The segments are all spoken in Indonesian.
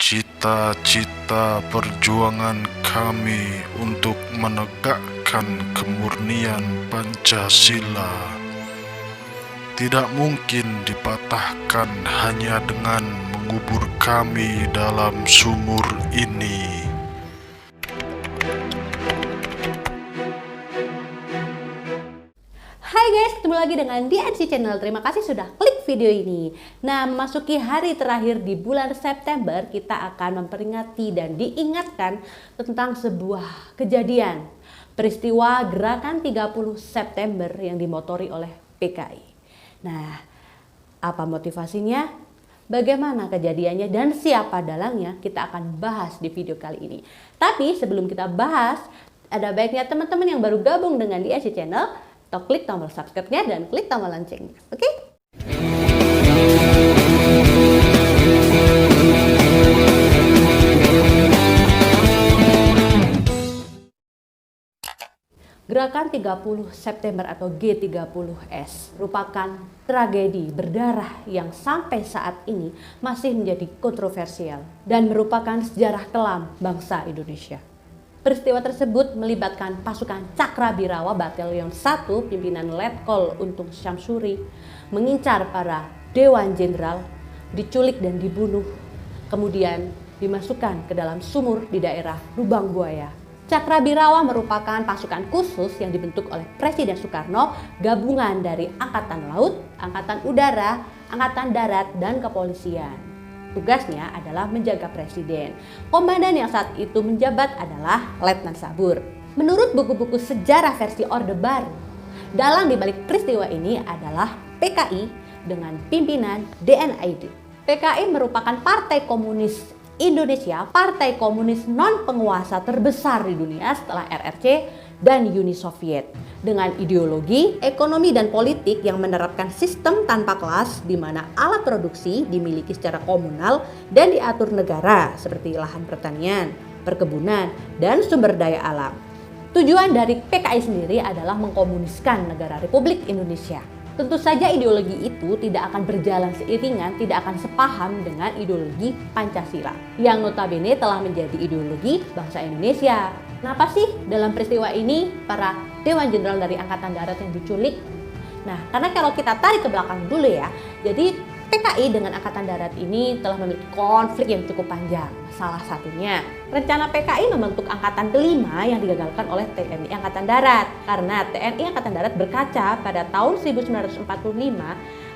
Cita-cita perjuangan kami untuk menegakkan kemurnian Pancasila tidak mungkin dipatahkan hanya dengan mengubur kami dalam sumur ini. Hai guys, ketemu lagi dengan DNC Channel. Terima kasih sudah klik video ini. Nah, memasuki hari terakhir di bulan September, kita akan memperingati dan diingatkan tentang sebuah kejadian. Peristiwa Gerakan 30 September yang dimotori oleh PKI. Nah, apa motivasinya? Bagaimana kejadiannya dan siapa dalangnya? Kita akan bahas di video kali ini. Tapi sebelum kita bahas, ada baiknya teman-teman yang baru gabung dengan DNC Channel atau klik tombol subscribe-nya dan klik tombol loncengnya. Oke? Gerakan 30 September atau G30S merupakan tragedi berdarah yang sampai saat ini masih menjadi kontroversial dan merupakan sejarah kelam bangsa Indonesia. Peristiwa tersebut melibatkan pasukan Cakrabirawa Batalion 1 pimpinan Letkol Untung Syamsuri mengincar para Dewan Jenderal, diculik dan dibunuh, kemudian dimasukkan ke dalam sumur di daerah Lubang Buaya. Cakrabirawa merupakan pasukan khusus yang dibentuk oleh Presiden Soekarno, gabungan dari Angkatan Laut, Angkatan Udara, Angkatan Darat, dan Kepolisian. Tugasnya adalah menjaga presiden. Komandan yang saat itu menjabat adalah Letnan Sabur. Menurut buku-buku sejarah versi Orde Baru, dalang dibalik peristiwa ini adalah PKI dengan pimpinan DNID. PKI merupakan Partai Komunis Indonesia, partai komunis non-penguasa terbesar di dunia setelah RRC dan Uni Soviet, dengan ideologi, ekonomi, dan politik yang menerapkan sistem tanpa kelas di mana alat produksi dimiliki secara komunal dan diatur negara seperti lahan pertanian, perkebunan, dan sumber daya alam. Tujuan dari PKI sendiri adalah mengkomuniskan negara Republik Indonesia. Tentu saja ideologi itu tidak akan berjalan seiringan, tidak akan sepaham dengan ideologi Pancasila yang notabene telah menjadi ideologi bangsa Indonesia. Kenapa sih dalam peristiwa ini para Dewan Jenderal dari Angkatan Darat yang diculik? Nah, karena kalau kita tarik ke belakang dulu ya, jadi PKI dengan Angkatan Darat ini telah memiliki konflik yang cukup panjang. Salah satunya, rencana PKI membentuk Angkatan Kelima yang digagalkan oleh TNI Angkatan Darat. Karena TNI Angkatan Darat berkaca pada tahun 1945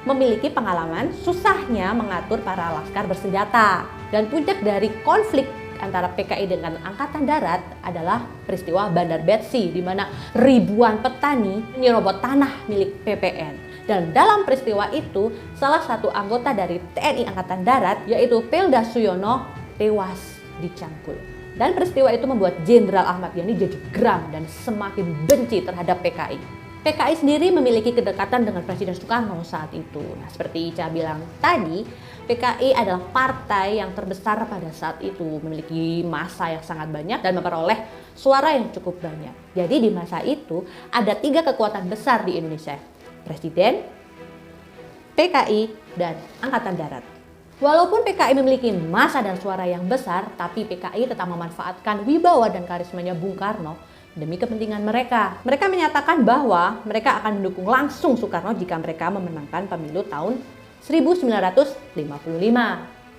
memiliki pengalaman susahnya mengatur para laskar bersenjata. Dan puncak dari konflik antara PKI dengan Angkatan Darat adalah peristiwa Bandar Betsi, di mana ribuan petani menyerobot tanah milik PPN. Dan dalam peristiwa itu, salah satu anggota dari TNI Angkatan Darat, yaitu Pelda Suyono, tewas dicangkul. Dan peristiwa itu membuat Jenderal Ahmad Yani jadi geram dan semakin benci terhadap PKI. PKI sendiri memiliki kedekatan dengan Presiden Soekarno saat itu. Nah, seperti Ica bilang tadi, PKI adalah partai yang terbesar pada saat itu, memiliki massa yang sangat banyak dan memperoleh suara yang cukup banyak. Jadi di masa itu ada 3 kekuatan besar di Indonesia: Presiden, PKI, dan Angkatan Darat. Walaupun PKI memiliki massa dan suara yang besar, tapi PKI tetap memanfaatkan wibawa dan karismanya Bung Karno demi kepentingan mereka. Mereka menyatakan bahwa mereka akan mendukung langsung Soekarno jika mereka memenangkan pemilu tahun 1955.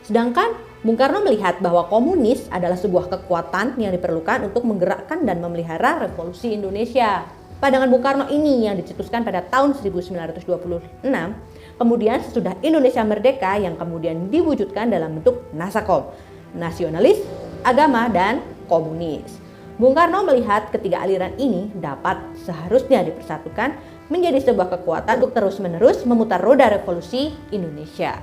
Sedangkan Bung Karno melihat bahwa komunis adalah sebuah kekuatan yang diperlukan untuk menggerakkan dan memelihara revolusi Indonesia. Pandangan Bung Karno ini yang dicetuskan pada tahun 1926, kemudian sesudah Indonesia merdeka yang kemudian diwujudkan dalam bentuk Nasakom, nasionalis, agama, dan komunis. Bung Karno melihat ketiga aliran ini dapat seharusnya dipersatukan menjadi sebuah kekuatan untuk terus-menerus memutar roda revolusi Indonesia.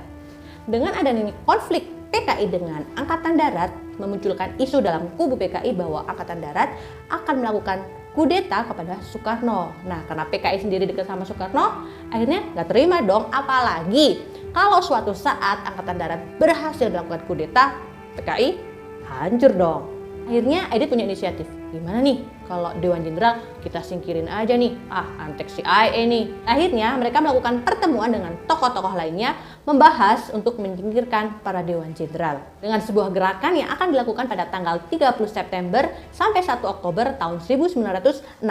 Dengan adanya konflik PKI dengan Angkatan Darat, memunculkan isu dalam kubu PKI bahwa Angkatan Darat akan melakukan kudeta kepada Soekarno. Nah, karena PKI sendiri dekat sama Soekarno, akhirnya nggak terima dong. Apalagi kalau suatu saat Angkatan Darat berhasil melakukan kudeta, PKI hancur dong. Akhirnya Edit punya inisiatif, gimana nih kalau Dewan Jenderal kita singkirin aja nih, antek CIA nih. Akhirnya mereka melakukan pertemuan dengan tokoh-tokoh lainnya membahas untuk menyingkirkan para Dewan Jenderal dengan sebuah gerakan yang akan dilakukan pada tanggal 30 September sampai 1 Oktober tahun 1965.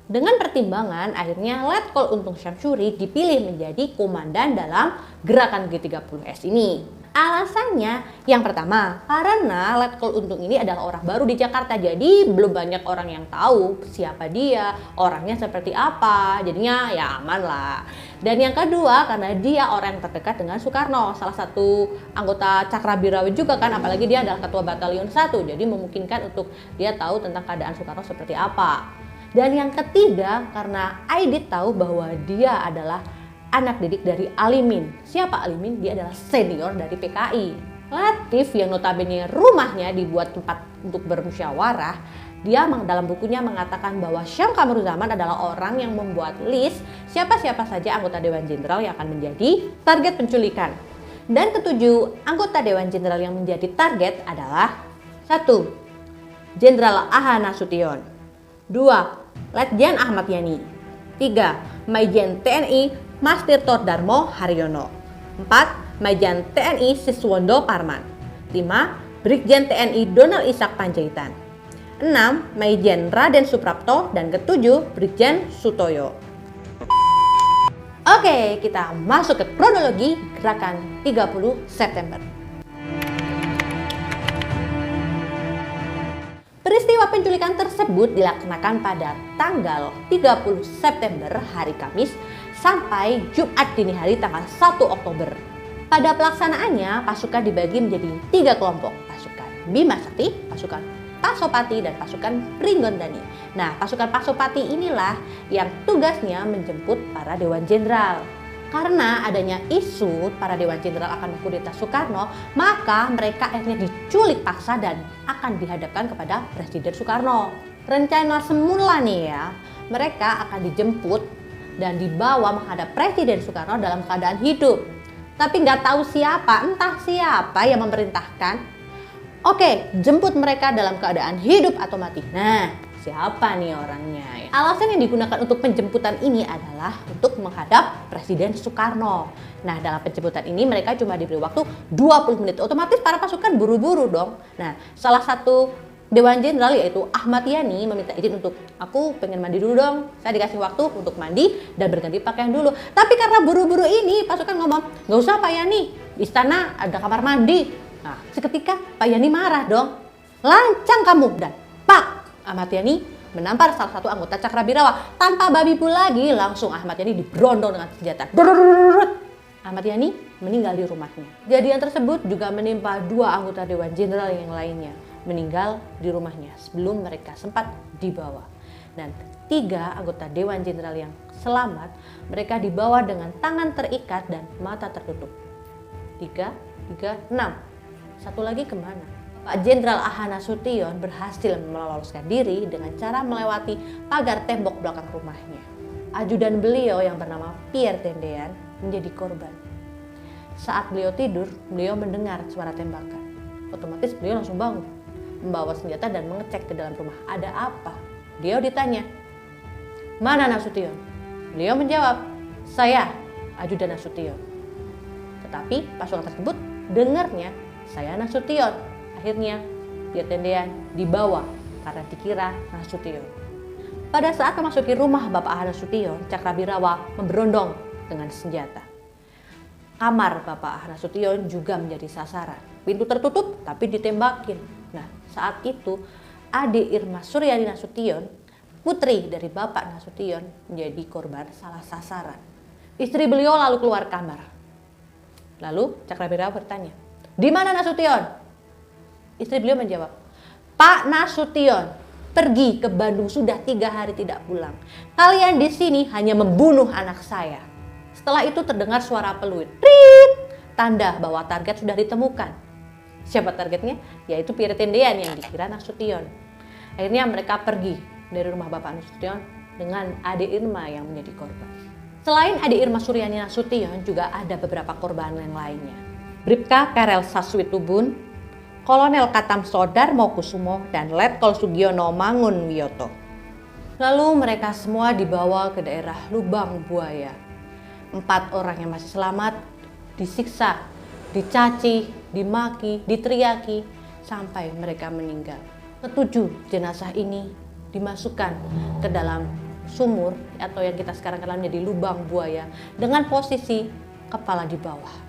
Dengan pertimbangan, akhirnya Letkol Untung Syamsuri dipilih menjadi komandan dalam gerakan G30S ini. Alasannya yang pertama, karena Letkol Untung ini adalah orang baru di Jakarta, jadi belum banyak orang yang tahu siapa dia, orangnya seperti apa, jadinya ya aman lah. Dan yang kedua, karena dia orang yang terdekat dengan Soekarno, salah satu anggota Cakrabirawa juga kan, apalagi dia adalah ketua Batalion 1, jadi memungkinkan untuk dia tahu tentang keadaan Soekarno seperti apa. Dan yang ketiga, karena Aidit tahu bahwa dia adalah anak didik dari Alimin. Siapa Alimin? Dia adalah senior dari PKI. Latif yang notabene rumahnya dibuat tempat untuk bermusyawarah, dia dalam bukunya mengatakan bahwa Syam Kamaruzzaman adalah orang yang membuat list siapa-siapa saja anggota Dewan Jenderal yang akan menjadi target penculikan. Dan ketujuh anggota Dewan Jenderal yang menjadi target adalah 1. Jenderal AH Nasution, 2. Letjen Ahmad Yani, 3. Maijen TNI Mas Tirto Darmo Haryono, 4. Maijen TNI Siswondo Parman, 5. Brigjen TNI Donald Ishak Panjaitan, 6. Maijen Raden Suprapto, dan ke-7 Brigjen Sutoyo. Oke, kita masuk ke kronologi gerakan 30 September. Peristiwa penculikan tersebut dilaksanakan pada tanggal 30 September hari Kamis sampai Jumat dini hari tanggal 1 Oktober. Pada pelaksanaannya, pasukan dibagi menjadi 3 kelompok, pasukan Bima Sakti, pasukan Pasopati, dan pasukan Pringgondani. Nah, pasukan Pasopati inilah yang tugasnya menjemput para Dewan Jenderal. Karena adanya isu para Dewan Jenderal akan mengkudeta Soekarno, maka mereka akhirnya diculik paksa dan akan dihadapkan kepada Presiden Soekarno. Rencana semula nih ya, mereka akan dijemput dan dibawa menghadap Presiden Soekarno dalam keadaan hidup. Tapi nggak tahu siapa, entah siapa yang memerintahkan. Oke, jemput mereka dalam keadaan hidup atau mati. Nah, siapa nih orangnya? Alasan yang digunakan untuk penjemputan ini adalah untuk menghadap Presiden Soekarno. Nah, dalam penjemputan ini mereka cuma diberi waktu 20 menit. Otomatis para pasukan buru-buru dong. Nah, salah satu Dewan Jenderal yaitu Ahmad Yani meminta izin untuk, aku pengen mandi dulu dong. Saya dikasih waktu untuk mandi dan berganti pakaian dulu. Tapi karena buru-buru ini pasukan ngomong, nggak usah Pak Yani, di istana ada kamar mandi. Nah, seketika Pak Yani marah dong. Lancang kamu, dan pak, Ahmad Yani menampar salah satu anggota Cakrabirawa. Tanpa babi bu lagi, langsung Ahmad Yani diberondong dengan senjata. Ahmad Yani meninggal di rumahnya. Kejadian tersebut juga menimpa 2 anggota Dewan Jenderal yang lainnya, meninggal di rumahnya sebelum mereka sempat dibawa. Dan 3 anggota Dewan Jenderal yang selamat, mereka dibawa dengan tangan terikat dan mata tertutup. 3, 6. Satu lagi kemana? Pak Jenderal AH Nasution berhasil meloloskan diri dengan cara melewati pagar tembok belakang rumahnya. Ajudan beliau yang bernama Pierre Tendean menjadi korban. Saat beliau tidur, beliau mendengar suara tembakan. Otomatis beliau langsung bangun, membawa senjata dan mengecek ke dalam rumah. Ada apa? Beliau ditanya, mana Nasution? Beliau menjawab, saya Ajudan Nasution. Tetapi pasukan tersebut dengarnya, saya Nasution. Akhirnya Pierre Tendean dibawa karena dikira Nasution. Pada saat memasuki rumah Bapak AH Nasution, Cakrabirawa memberondong dengan senjata. Kamar Bapak AH Nasution juga menjadi sasaran. Pintu tertutup tapi ditembakin. Nah, saat itu Ade Irma Suryani Nasution, putri dari Bapak Nasution, menjadi korban salah sasaran. Istri beliau lalu keluar kamar. Lalu Cakrabirawa bertanya, di mana Nasution? Istri beliau menjawab, Pak Nasution pergi ke Bandung sudah 3 hari tidak pulang. Kalian di sini hanya membunuh anak saya. Setelah itu terdengar suara peluit. Trit! Tanda bahwa target sudah ditemukan. Siapa targetnya? Yaitu Pierre Tendean yang dikira Nasution. Akhirnya mereka pergi dari rumah Bapak Nasution dengan Ade Irma yang menjadi korban. Selain Ade Irma Suryani Nasution, juga ada beberapa korban yang lainnya. Bribka Karel Saswitubun, Kolonel Katam Sodarmo Kusumo, dan Letkol Sugiono Mangunwiyoto. Lalu mereka semua dibawa ke daerah Lubang Buaya. 4 orang yang masih selamat disiksa, dicaci, dimaki, diteriaki, sampai mereka meninggal. Ketujuh jenazah ini dimasukkan ke dalam sumur atau yang kita sekarang kenal menjadi lubang buaya dengan posisi kepala di bawah.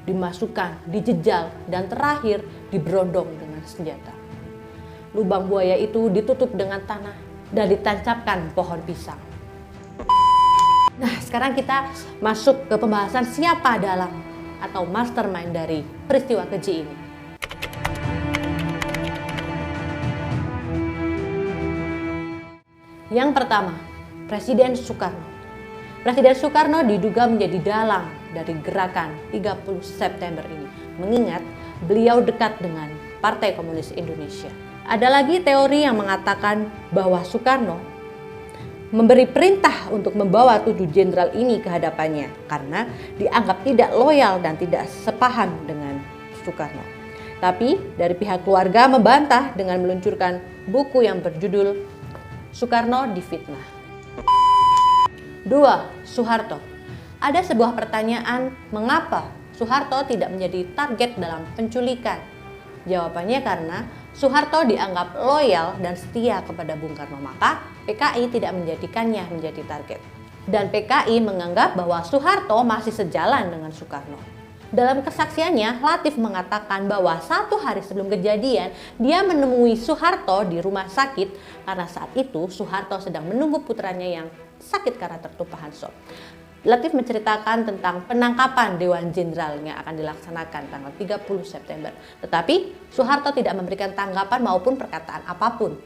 Dimasukkan, dijejal, dan terakhir diberondong dengan senjata. Lubang buaya itu ditutup dengan tanah dan ditancapkan pohon pisang. Nah, sekarang kita masuk ke pembahasan siapa dalang atau mastermind dari peristiwa keji ini. Yang pertama, Presiden Soekarno. Presiden Soekarno diduga menjadi dalang dari gerakan 30 September ini, mengingat beliau dekat dengan Partai Komunis Indonesia. Ada lagi teori yang mengatakan bahwa Soekarno memberi perintah untuk membawa 7 jenderal ini ke hadapannya karena dianggap tidak loyal dan tidak sepaham dengan Soekarno. Tapi dari pihak keluarga membantah dengan meluncurkan buku yang berjudul Soekarno Difitnah. 2. Soeharto. Ada sebuah pertanyaan, mengapa Soeharto tidak menjadi target dalam penculikan? Jawabannya karena Soeharto dianggap loyal dan setia kepada Bung Karno, maka PKI tidak menjadikannya menjadi target. Dan PKI menganggap bahwa Soeharto masih sejalan dengan Soekarno. Dalam kesaksiannya, Latif mengatakan bahwa 1 hari sebelum kejadian, dia menemui Soeharto di rumah sakit karena saat itu Soeharto sedang menunggu putranya yang sakit karena tertumpahan sop. Latif menceritakan tentang penangkapan Dewan Jenderal yang akan dilaksanakan tanggal 30 September. Tetapi Soeharto tidak memberikan tanggapan maupun perkataan apapun.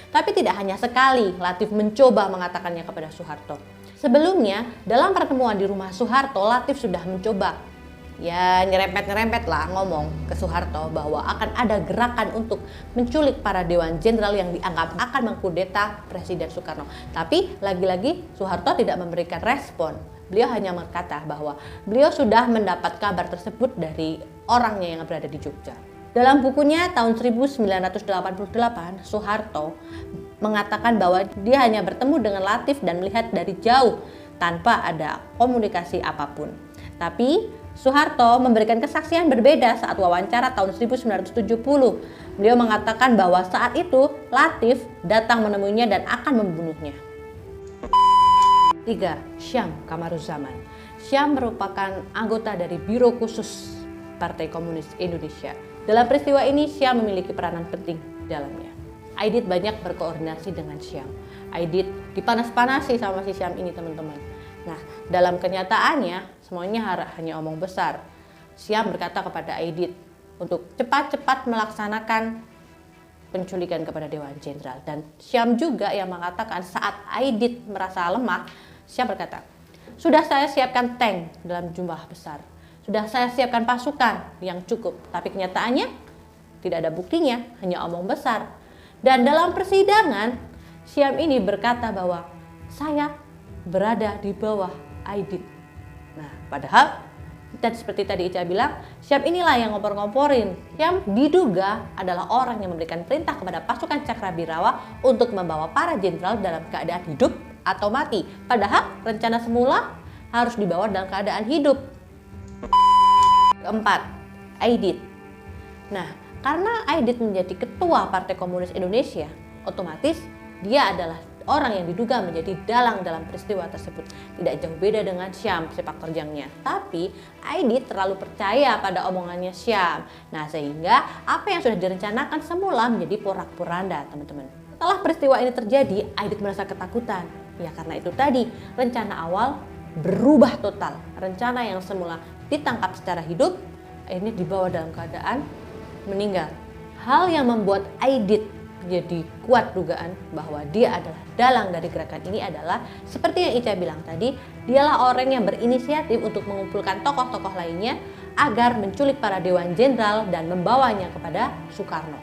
Tapi tidak hanya sekali Latif mencoba mengatakannya kepada Soeharto. Sebelumnya, dalam pertemuan di rumah Soeharto, Latif sudah mencoba nyerempet-nyerempet lah ngomong ke Soeharto bahwa akan ada gerakan untuk menculik para Dewan Jenderal yang dianggap akan mengkudeta Presiden Soekarno. Tapi lagi-lagi Soeharto tidak memberikan respon. Beliau hanya berkata bahwa beliau sudah mendapat kabar tersebut dari orangnya yang berada di Jogja. Dalam bukunya tahun 1988, Soeharto mengatakan bahwa dia hanya bertemu dengan Latif dan melihat dari jauh tanpa ada komunikasi apapun. Tapi Soeharto memberikan kesaksian berbeda saat wawancara tahun 1970. Beliau mengatakan bahwa saat itu Latif datang menemuinya dan akan membunuhnya. 3. Syam Kamaruzzaman. Syam merupakan anggota dari Biro Khusus Partai Komunis Indonesia. Dalam peristiwa ini Syam memiliki peranan penting di dalamnya. Aidit banyak berkoordinasi dengan Syam. Aidit dipanas-panasi sama si Syam ini, teman-teman. Nah, dalam kenyataannya semuanya hanya omong besar. Syam berkata kepada Aidit untuk cepat-cepat melaksanakan penculikan kepada Dewan Jenderal. Dan Syam juga yang mengatakan saat Aidit merasa lemah, Syam berkata, sudah saya siapkan tank dalam jumlah besar. Sudah saya siapkan pasukan yang cukup. Tapi kenyataannya tidak ada buktinya, hanya omong besar. Dan dalam persidangan, Syam ini berkata bahwa saya berada di bawah Aidit. Nah, padahal seperti tadi Ica bilang, Syam inilah yang ngompor-ngomporin. Syam diduga adalah orang yang memberikan perintah kepada pasukan Cakrabirawa untuk membawa para jenderal dalam keadaan hidup atau mati. Padahal rencana semula harus dibawa dalam keadaan hidup. Keempat, Aidit. Nah, karena Aidit menjadi ketua Partai Komunis Indonesia, otomatis dia adalah orang yang diduga menjadi dalang dalam peristiwa tersebut. Tidak jauh beda dengan Syam sepak terjangnya. Tapi Aidit terlalu percaya pada omongannya Syam. Nah, sehingga apa yang sudah direncanakan semula menjadi porak-poranda, teman-teman. Setelah peristiwa ini terjadi, Aidit merasa ketakutan. Ya karena itu tadi, rencana awal berubah total. Rencana yang semula ditangkap secara hidup, akhirnya dibawa dalam keadaan meninggal. Hal yang membuat Aidit jadi kuat dugaan bahwa dia adalah dalang dari gerakan ini adalah seperti yang Ica bilang tadi, dialah orang yang berinisiatif untuk mengumpulkan tokoh-tokoh lainnya agar menculik para Dewan Jenderal dan membawanya kepada Soekarno.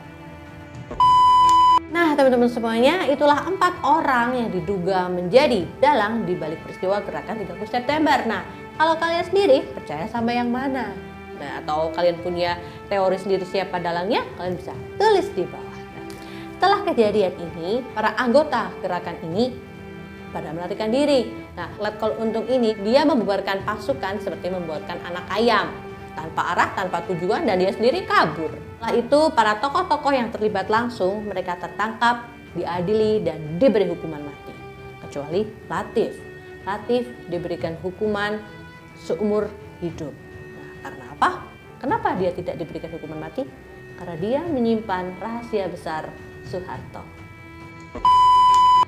Nah, teman-teman semuanya, itulah 4 orang yang diduga menjadi dalang di balik peristiwa gerakan 30 September. Nah, kalau kalian sendiri percaya sama yang mana? Nah, atau kalian punya teori sendiri siapa dalangnya, kalian bisa tulis di bawah. Nah, setelah kejadian ini, para anggota gerakan ini pada melarikan diri. Nah, Letkol Untung ini dia membubarkan pasukan seperti membubarkan anak ayam, tanpa arah, tanpa tujuan, dan dia sendiri kabur. Setelah itu, para tokoh-tokoh yang terlibat langsung mereka tertangkap, diadili, dan diberi hukuman mati. Kecuali Latif. Latif diberikan hukuman seumur hidup. Karena apa? Kenapa dia tidak diberikan hukuman mati? Karena dia menyimpan rahasia besar Soeharto.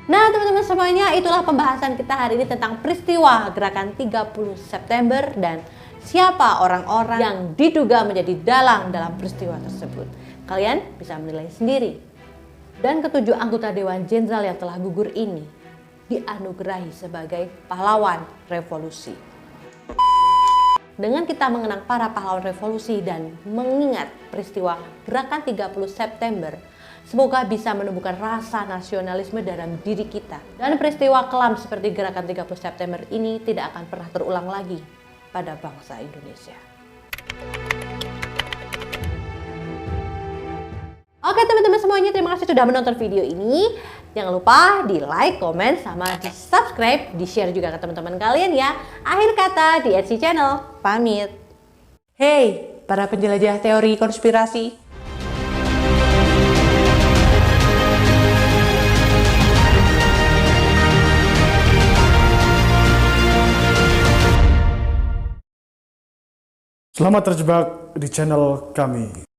Nah teman-teman semuanya, itulah pembahasan kita hari ini tentang peristiwa gerakan 30 September dan siapa orang-orang yang diduga menjadi dalang dalam peristiwa tersebut. Kalian bisa menilai sendiri. Dan ketujuh anggota Dewan Jenderal yang telah gugur ini dianugerahi sebagai pahlawan revolusi. Dengan kita mengenang para pahlawan revolusi dan mengingat peristiwa gerakan 30 September, semoga bisa menumbuhkan rasa nasionalisme dalam diri kita. Dan peristiwa kelam seperti gerakan 30 September ini tidak akan pernah terulang lagi pada bangsa Indonesia. Oke teman-teman semuanya, terima kasih sudah menonton video ini. Jangan lupa di like, komen, sama di subscribe, di share juga ke teman-teman kalian ya. Akhir kata di Etsy Channel, pamit. Hey, para penjelajah teori konspirasi. Selamat terjebak di channel kami.